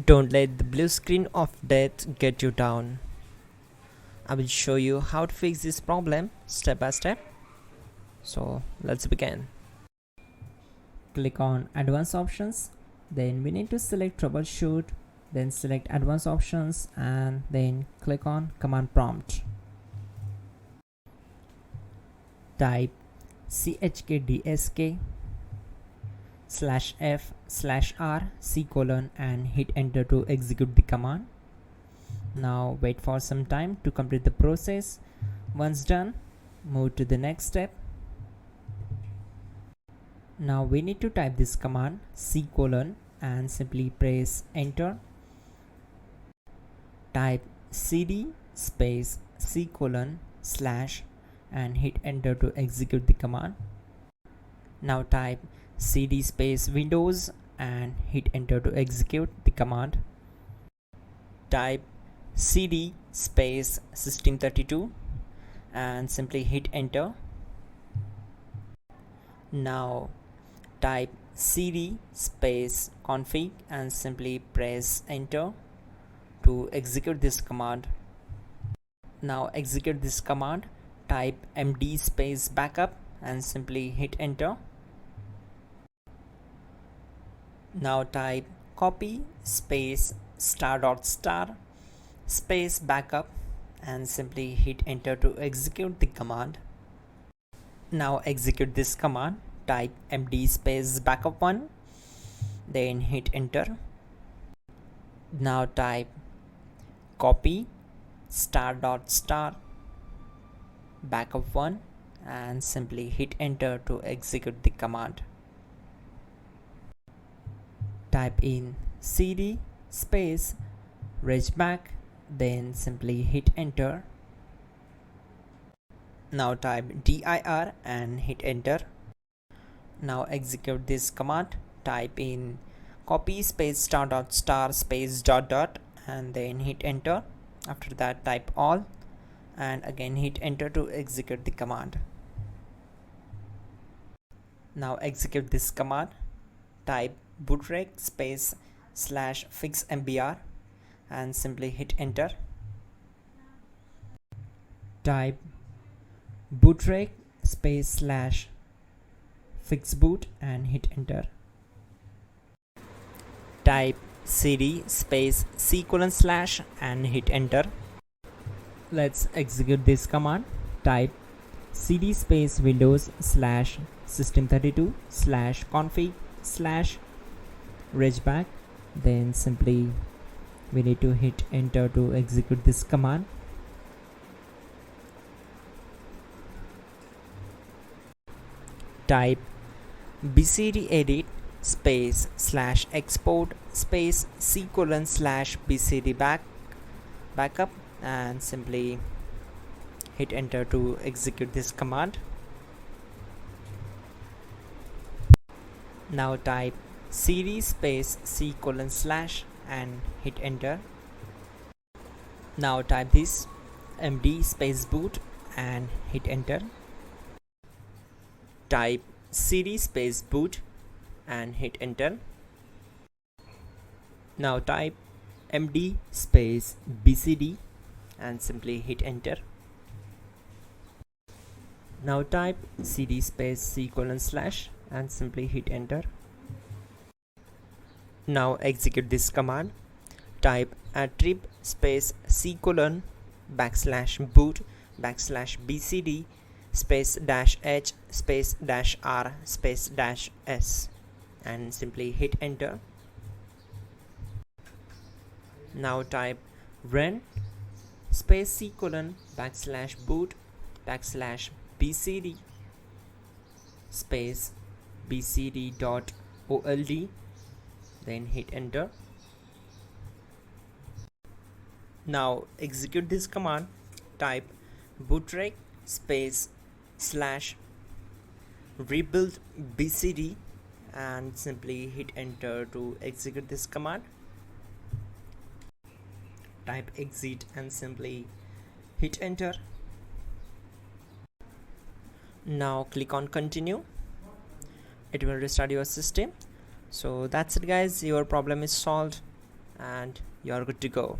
Don't let the blue screen of death get you down. I will show you how to fix this problem step by step. So let's begin. Click on advanced options, then we need to select troubleshoot, then select advanced options and then click on command prompt. Type chkdsk/f/r:" and hit enter to execute the command. Now wait for some time to complete the process. Once done, move to the next step. Now we need to type this command and simply press enter. Type cd space c:/ and hit enter to execute the command. Now type cd space Windows and hit enter to execute the command. Type cd space System32 and simply hit enter. Now type cd space config and simply press enter to execute this command. Now execute this command. Type md space backup and simply hit enter. Now type copy space *** space backup and simply hit enter to execute the command. Now execute this command. Type md space backup1, then hit enter. Now type copy *** backup1 and simply hit enter to execute the command. Type in cd space regback, then simply hit enter. Now type dir and hit enter. Now execute this command. Type in copy space *** space ... and then hit enter. After that type all and again hit enter to execute the command. Now execute this command. Type bootrec space /fixmbr and simply hit enter. Type bootrec space /fixboot and hit enter. Type cd space c:/ and hit enter. Let's execute this command. Type cd space Windows /System32 /config /regback, then simply we need to hit enter to execute this command. Type bcd edit space /export space c:/ bcd backup and simply hit enter to execute this command. Now type cd space c:/ and hit enter. Now type this md space boot and hit enter. Type cd space boot and hit enter. Now type md space bcd and simply hit enter. Now type cd space c:/ and simply hit enter. Now execute this command. Type attrib space c:/ \boot \bcd space -h space -r space -s and simply hit enter. Now type run space c:/ \boot \bcd space bcd.old, then hit enter. Now execute this command. Type bootrec space /rebuild bcd and simply hit enter to execute this command. Type exit and simply hit enter. Now click on continue. It will restart your system. So that's it guys, your problem is solved. and you're good to go.